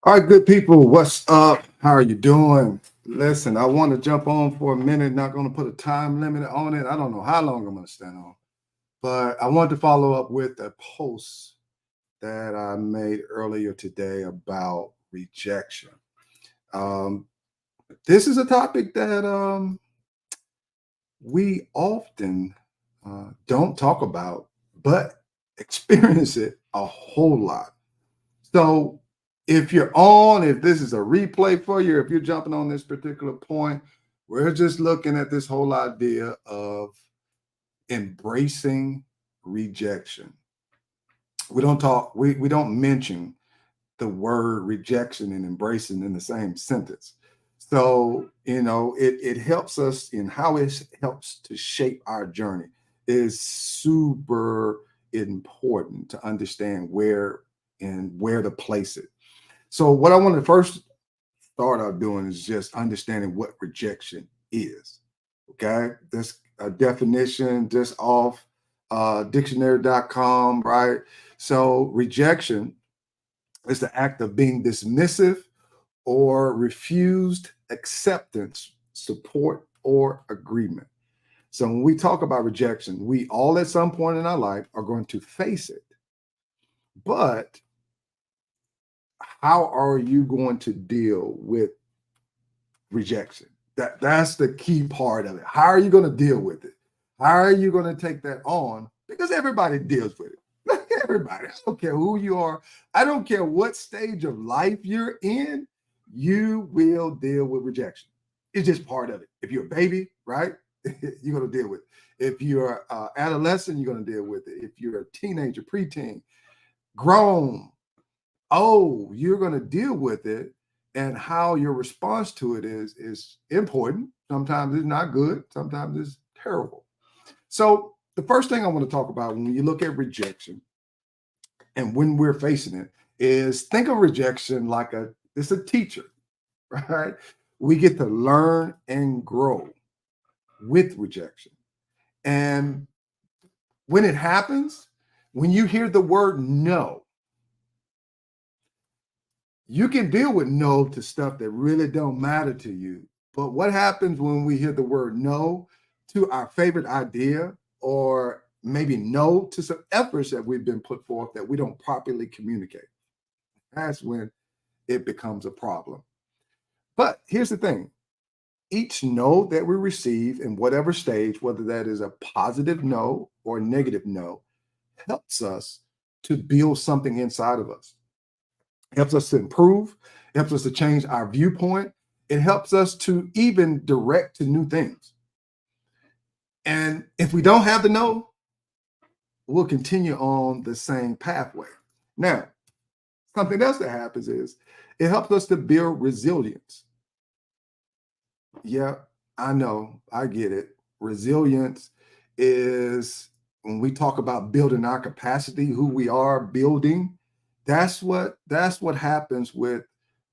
All right, good people, what's up? How are you doing? Listen, I want to jump on for a minute, not going to put a time limit on it. I don't know how long I'm going to stand on, but I want to follow up with a post that I made earlier today about rejection. Um, this is a topic that we often don't talk about, but experience it a whole lot. So if you're on, if this is a replay for you, if you're jumping on this particular point, we're just looking at this whole idea of embracing rejection. We don't mention the word rejection and embracing in the same sentence. So, it helps us in how it helps to shape our journey is super important to understand where to place it. So, what I want to first start out doing is just understanding what rejection is. Okay. That's a definition just off dictionary.com, right? So, rejection is the act of being dismissive or refused acceptance, support, or agreement. So when we talk about rejection, we all at some point in our life are going to face it. But how are you going to deal with rejection? That's the key part of it. How are you going to deal with it? How are you going to take that on? Because everybody deals with it. Everybody. I don't care who you are. I don't care what stage of life you're in. You will deal with rejection. It's just part of it. If you're a baby, right? You're going to deal with it. If you're adolescent, you're going to deal with it. If you're a teenager, preteen, grown, you're going to deal with it. And how your response to it is important. Sometimes it's not good. Sometimes it's terrible. So the first thing I want to talk about when you look at rejection and when we're facing it is think of rejection like it's a teacher, right? We get to learn and grow with rejection. And when it happens, when you hear the word no, you can deal with no to stuff that really don't matter to you. But what happens when we hear the word no to our favorite idea or maybe no to some efforts that we've been put forth that we don't properly communicate? That's when it becomes a problem. But here's the thing. Each no that we receive in whatever stage, whether that is a positive no or a negative no, helps us to build something inside of us. It helps us to improve. It helps us to change our viewpoint. It helps us to even direct to new things. And if we don't have the no, we'll continue on the same pathway. Now, something else that happens is it helps us to build resilience. Yeah, I know. I get it. Resilience is when we talk about building our capacity, who we are building. That's what happens with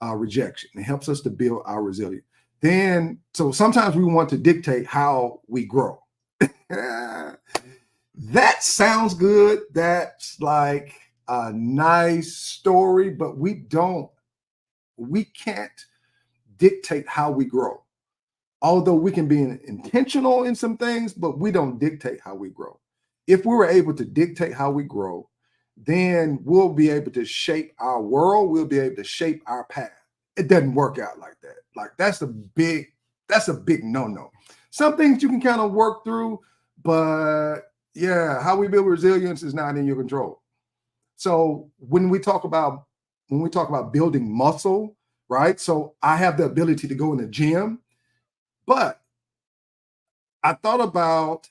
rejection. It helps us to build our resilience. Then, so sometimes we want to dictate how we grow. That sounds good. That's like a nice story, but we can't dictate how we grow. Although we can be intentional in some things, but we don't dictate how we grow. If we were able to dictate how we grow, then we'll be able to shape our world. We'll be able to shape our path. It doesn't work out like that. Like that's a big no-no. Some things you can kind of work through, but yeah, how we build resilience is not in your control. So when we talk about building muscle, right? So I have the ability to go in the gym, but I thought about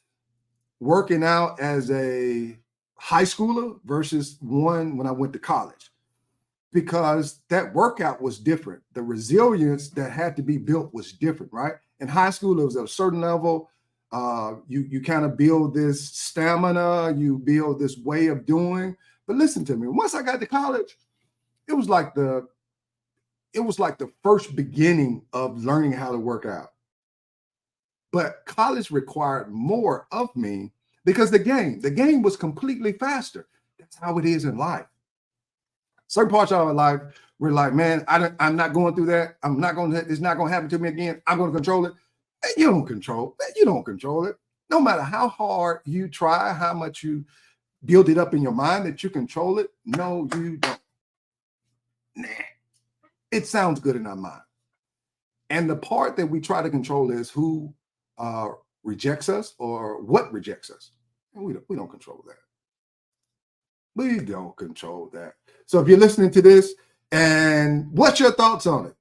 working out as a high schooler versus one when I went to college, because that workout was different. The resilience that had to be built was different, right? In high school, it was at a certain level. You kind of build this stamina, you build this way of doing. But listen to me, once I got to college, it was like the first beginning of learning how to work out. But college required more of me because the game was completely faster. That's how it is in life. Certain parts of our life We're like, man, I'm not going through that. It's not going to happen to me again. I'm going to control it. You don't control it. You don't control it. No matter how hard you try, how much you build it up in your mind that you control it. No, you don't. Nah. It sounds good in our mind. And the part that we try to control is who rejects us or what rejects us. And we don't control that. We don't control that. So if you're listening to this, and what's your thoughts on it?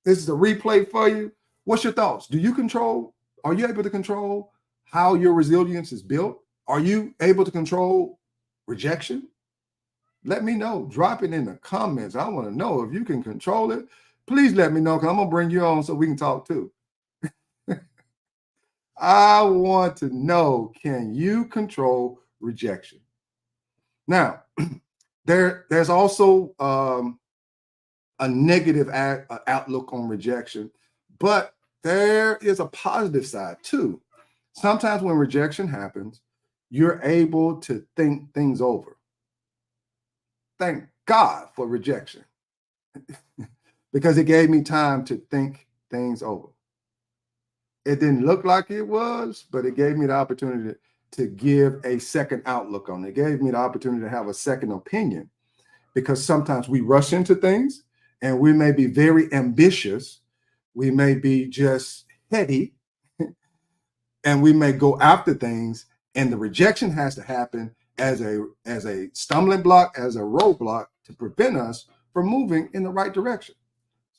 This is a replay for you. What's your thoughts? Do you control? Are you able to control how your resilience is built? Are you able to control rejection? Let me know. Drop it in the comments. I want to know if you can control it. Please let me know, because I'm going to bring you on so we can talk too. I want to know, can you control rejection? Now, there's also a negative outlook on rejection, but there is a positive side too. Sometimes when rejection happens, you're able to think things over. Thank God for rejection, because it gave me time to think things over. It didn't look like it was, but it gave me the opportunity to give a second outlook on it. It gave me the opportunity to have a second opinion, because sometimes we rush into things and we may be very ambitious. We may be just heady and we may go after things, and the rejection has to happen as a stumbling block, as a roadblock to prevent us from moving in the right direction.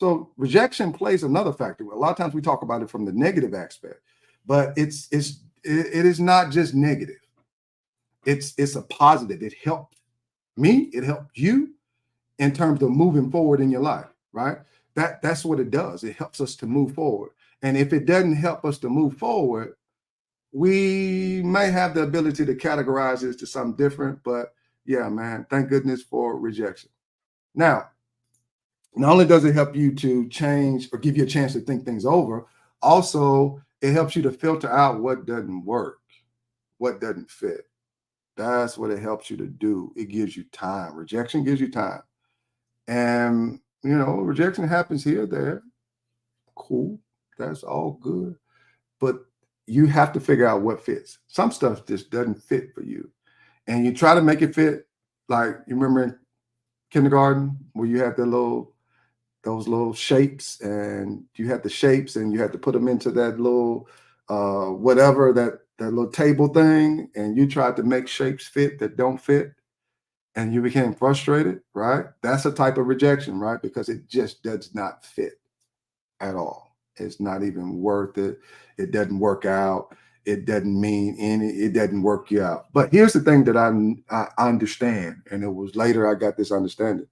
So rejection plays another factor. A lot of times we talk about it from the negative aspect, but it is not just negative. It's a positive. It helped me. It helped you in terms of moving forward in your life, right? That's what it does. It helps us to move forward. And if it doesn't help us to move forward, we may have the ability to categorize it to something different. But yeah, man, thank goodness for rejection. Now, not only does it help you to change or give you a chance to think things over, also it helps you to filter out what doesn't work, what doesn't fit. That's what it helps you to do. It gives you time. Rejection gives you time. And, rejection happens here, there. Cool. That's all good. But you have to figure out what fits. Some stuff just doesn't fit for you. And you try to make it fit. Like, you remember in kindergarten where you had those little shapes, and you had the shapes and you had to put them into that little whatever, that little table thing, and you tried to make shapes fit that don't fit, and you became frustrated, right? That's a type of rejection, right? Because it just does not fit at all. It's not even worth it. It doesn't work out. It doesn't mean it doesn't work you out. But here's the thing that I understand, and it was later I got this understanding.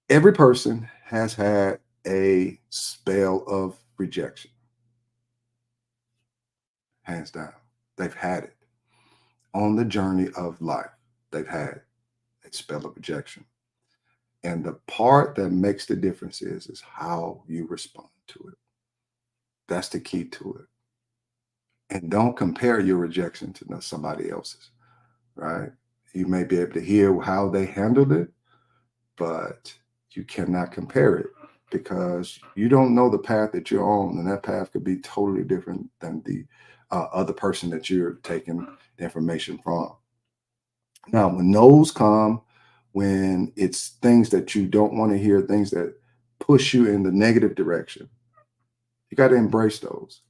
Every person has had a spell of rejection. Hands down. They've had it. On the journey of life, they've had a spell of rejection. And the part that makes the difference is how you respond to it. That's the key to it. And don't compare your rejection to somebody else's, right? You may be able to hear how they handled it, but you cannot compare it, because you don't know the path that you're on, and that path could be totally different than the other person that you're taking the information from. Now, when those come, when it's things that you don't want to hear, things that push you in the negative direction, you got to embrace those.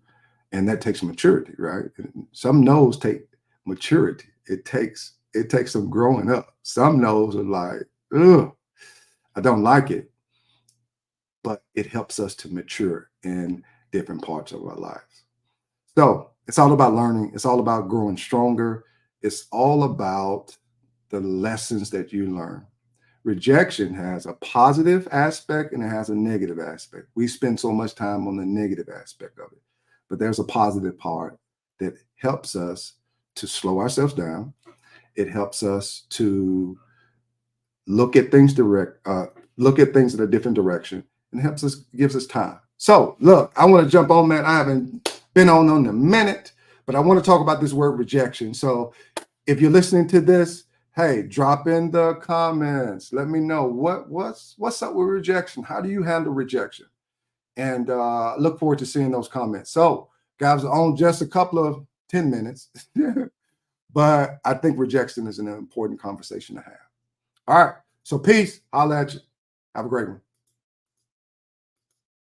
And that takes maturity, right? Some no's take maturity. It takes some growing up. Some no's are like, ugh, I don't like it. But it helps us to mature in different parts of our lives. So it's all about learning. It's all about growing stronger. It's all about the lessons that you learn. Rejection has a positive aspect and it has a negative aspect. We spend so much time on the negative aspect of it, but there's a positive part that helps us to slow ourselves down. It helps us to look at things in a different direction, and gives us time. So look, I want to jump on that. I haven't been on in a minute, but I want to talk about this word rejection. So if you're listening to this, Hey, drop in the comments. Let me know what's up with rejection. How do you handle rejection? And look forward to seeing those comments. So, guys, on just a couple of 10 minutes, but I think rejection is an important conversation to have. All right. So, peace. I'll at you. Have a great one.